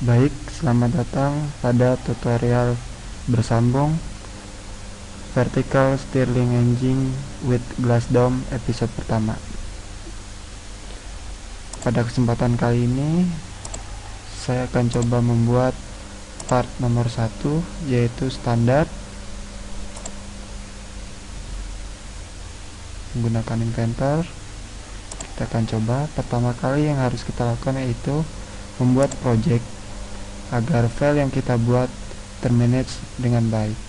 Baik, selamat datang pada tutorial bersambung Vertical Stirling Engine with Glass Dome episode pertama. Pada kesempatan kali ini, saya akan coba membuat part nomor 1, yaitu standar menggunakan inventor. Kita akan coba. Pertama kali yang harus kita lakukan yaitu membuat project agar file yang kita buat termanage dengan baik.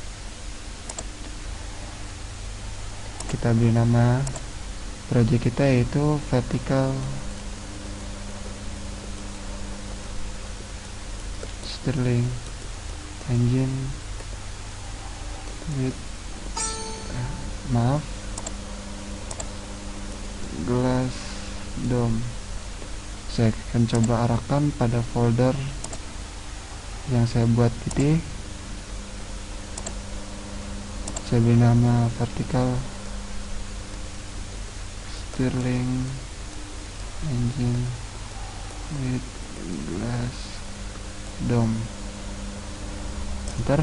Kita beri nama project kita yaitu Vertical Stirling Engine with Glass Dome. Saya akan coba arahkan pada folder yang saya buat ini. Saya beri nama Vertical Stirling Engine with Glass Dome. Enter.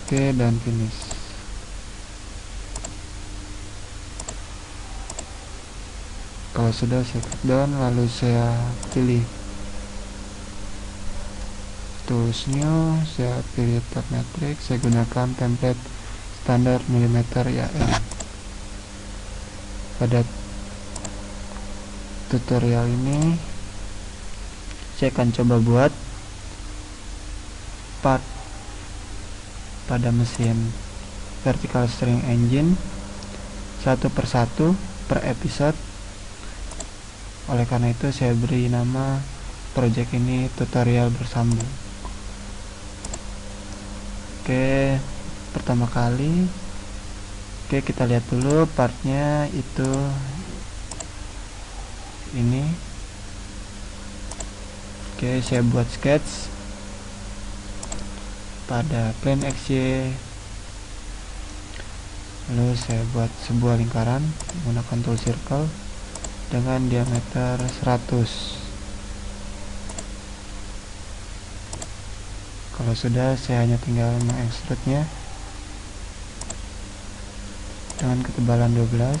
Oke, dan finish. Kalau sudah, saya klik down, lalu saya pilih tools new, saya pilih tab matrix, saya gunakan template standar milimeter IAM. Pada tutorial ini saya akan coba buat part pada mesin Vertical Stirling Engine satu persatu per episode. Oleh karena itu saya beri nama project ini tutorial bersambung. Oke, pertama kali kita lihat dulu partnya itu ini. Oke, saya buat sketch pada plane XY, lalu saya buat sebuah lingkaran menggunakan tool circle dengan diameter 100. Kalau sudah, saya hanya tinggal mengekstrudnya dengan ketebalan 12.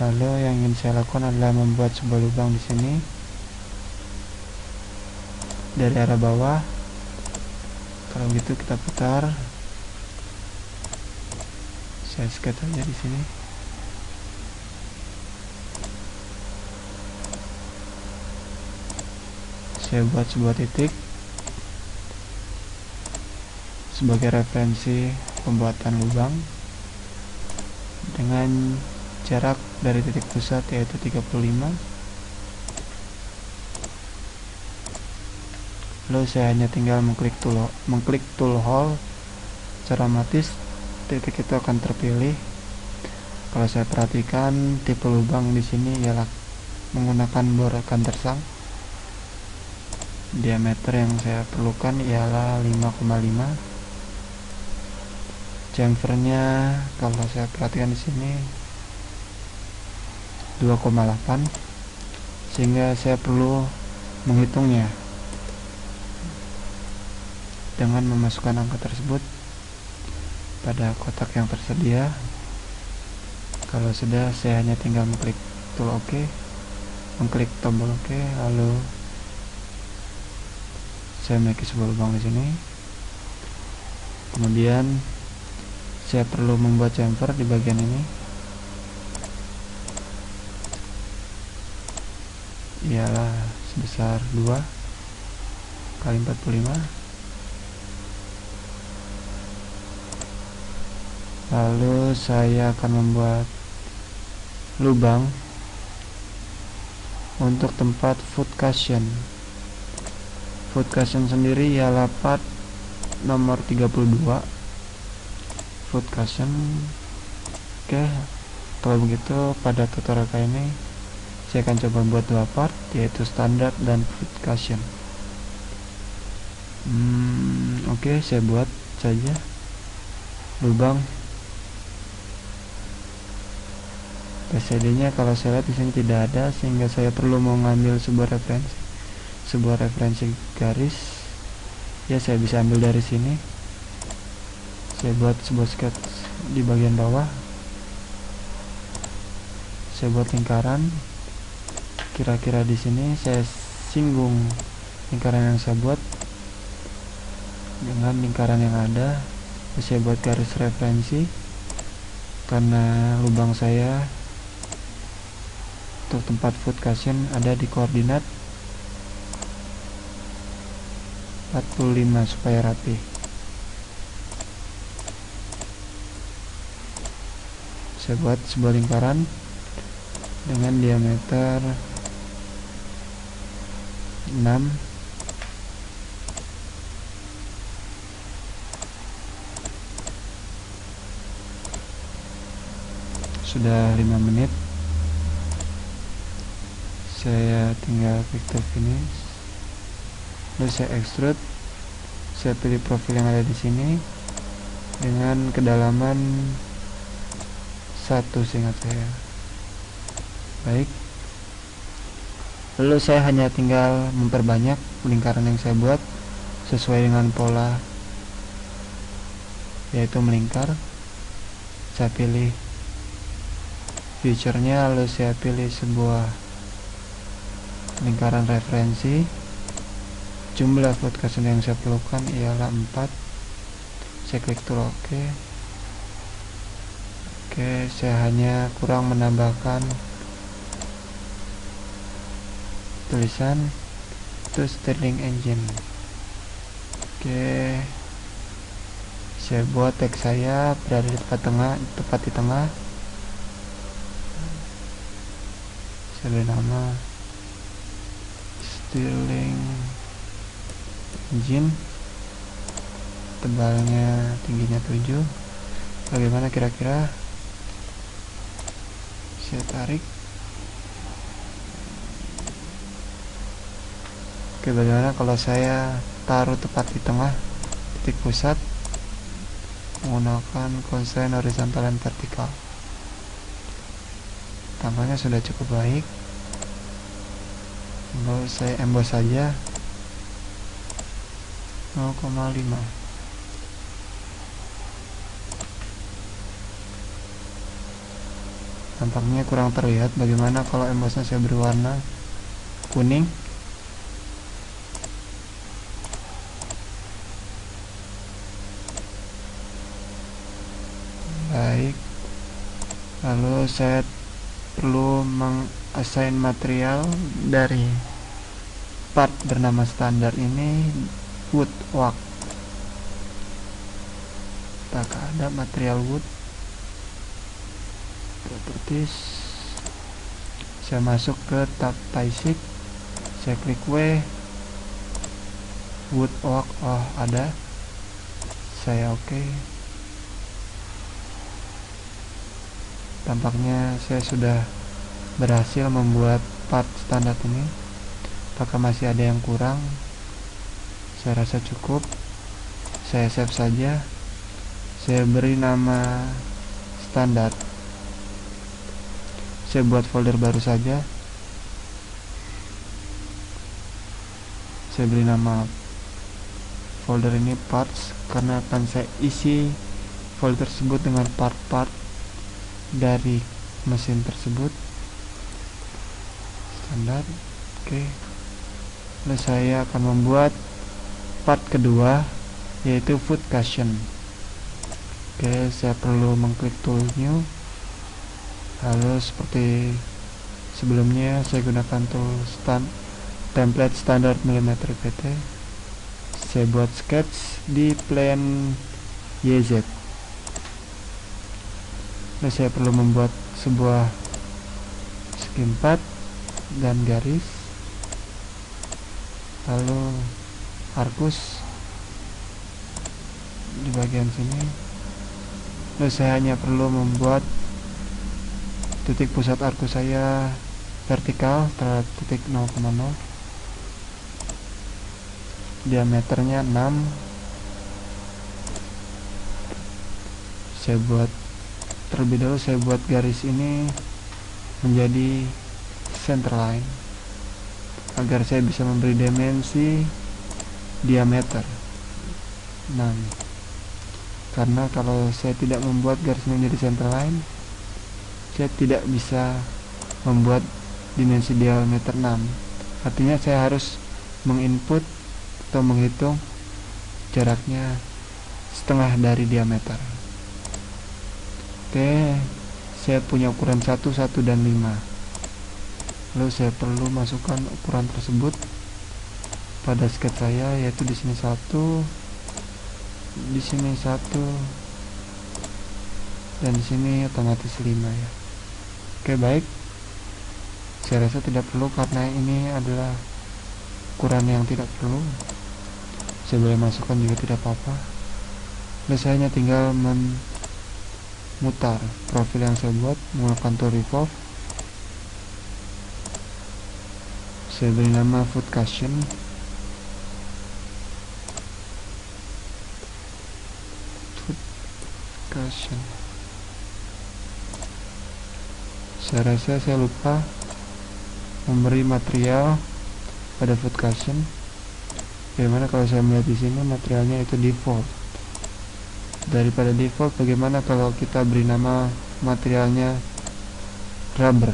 Lalu yang ingin saya lakukan adalah membuat sebuah lubang di sini dari arah bawah. Kalau gitu kita putar. Saya sketch aja di sini. Saya buat sebuah titik sebagai referensi pembuatan lubang dengan jarak dari titik pusat yaitu 35. Lalu saya hanya tinggal mengklik tool hole, secara otomatis titik itu akan terpilih. Kalau saya perhatikan, tipe lubang di sini ialah menggunakan bor kantersang. Diameter yang saya perlukan ialah 5,5. Chamfernya kalau saya perhatikan di sini 2,8, sehingga saya perlu menghitungnya dengan memasukkan angka tersebut pada kotak yang tersedia. Kalau sudah, saya hanya tinggal mengklik tool OK, mengklik tombol OK, lalu saya memiliki sebuah lubang di sini. Kemudian saya perlu membuat chamfer di bagian ini. Ialah sebesar 2 kali 45. Lalu saya akan membuat lubang untuk tempat foot cushion. Foot cushion sendiri ialah part nomor 32. Foot cushion. Oke, kalau begitu pada tutorial kali ini saya akan coba buat dua part, yaitu standar dan foot cushion. Oke, saya buat saja lubang PCD nya kalau saya lihat di sini tidak ada, sehingga saya perlu mau ngambil sebuah referensi garis. Ya, saya bisa ambil dari sini. Saya buat sebuah sketch di bagian bawah. Saya buat lingkaran. Kira-kira di sini saya singgung lingkaran yang saya buat dengan lingkaran yang ada. Saya buat garis referensi karena lubang saya untuk tempat foot cushion ada di koordinat 45 supaya rapi. Saya buat sebuah lingkaran dengan diameter 6. Sudah 5 menit. Saya tinggal klik to finish. Lalu saya extrude. Saya pilih profil yang ada di sini dengan kedalaman 1 seingat saya. Baik. Lalu saya hanya tinggal memperbanyak lingkaran yang saya buat sesuai dengan pola, yaitu melingkar. Saya pilih feature-nya, lalu saya pilih sebuah lingkaran referensi. Jumlah foot cushion yang saya perlukan ialah 4. Saya klik tool OK. Oke, saya hanya kurang menambahkan tulisan itu Stirling Engine. Oke, saya buat teks saya berada di tepat di tengah. Saya beri nama Stirling Engine. Tebalnya, tingginya 7. Bagaimana kira-kira? Saya tarik. Oke, bagaimana kalau saya taruh tepat di tengah titik pusat menggunakan constraint horizontal dan vertikal? Tampaknya sudah cukup baik. Lalu saya emboss saja 0,5. Tampaknya kurang terlihat. Bagaimana kalau embossnya saya berwarna kuning? Baik. Lalu saya perlu mengassign material dari part bernama standar ini woodwork. Apakah ada material wood? Properties. Saya masuk ke tab basic. Saya klik W. Woodwork, oh ada. Saya oke. Tampaknya saya sudah berhasil membuat part standar ini. Apakah masih ada yang kurang? Saya rasa cukup. Saya save saja. Saya beri nama standar. Saya buat folder baru saja. Saya beri nama folder ini parts, karena akan saya isi folder tersebut dengan part-part dari mesin tersebut. Standar. Oke. Lalu saya akan membuat part kedua, yaitu foot cushion. Oke, saya perlu mengklik tool new. Lalu seperti sebelumnya saya gunakan tool template standar milimeter PT. Saya buat sketch di plane YZ. Lalu saya perlu membuat sebuah segi 4 dan garis, lalu arkus di bagian sini. Lalu saya hanya perlu membuat titik pusat arkus saya vertikal terhadap titik 0,0. Diameternya 6. Saya buat terlebih dahulu, saya buat garis ini menjadi centerline agar saya bisa memberi dimensi diameter 6, karena kalau saya tidak membuat garis menjadi centerline, saya tidak bisa membuat dimensi diameter 6. Artinya saya harus menginput atau menghitung jaraknya setengah dari diameter. Oke, saya punya ukuran 1, 1, dan 5. Lalu saya perlu masukkan ukuran tersebut pada sketch saya, yaitu di sini 1, di sini 1, dan di sini otomatis 5 ya. Oke, baik. Saya rasa tidak perlu karena ini adalah ukuran yang tidak perlu. Saya boleh masukkan juga tidak apa-apa. Lalu saya hanya tinggal memutar profil yang saya buat menggunakan tool revolve. Saya beri nama foot cushion. Saya rasa saya lupa memberi material pada foot cushion. Bagaimana kalau saya melihat di sini materialnya itu default. Daripada default, bagaimana kalau kita beri nama materialnya rubber?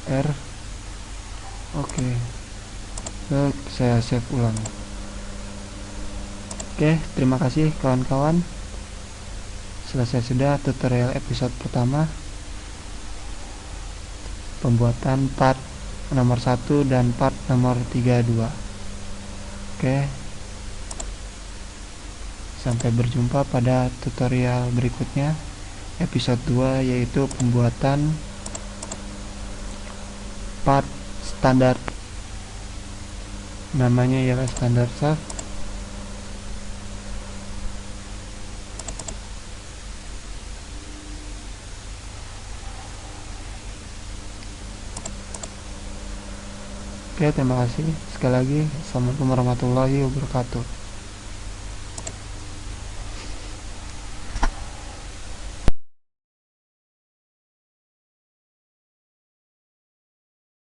R. Oke. Saya save ulang. Oke, terima kasih kawan-kawan. Selesai sudah tutorial episode pertama, pembuatan part nomor 1 dan part nomor 32. Oke, sampai berjumpa pada tutorial berikutnya, episode 2, yaitu pembuatan part standar. Namanya ialah standar shaft. Oke, terima kasih sekali lagi. Assalamualaikum warahmatullahi wabarakatuh.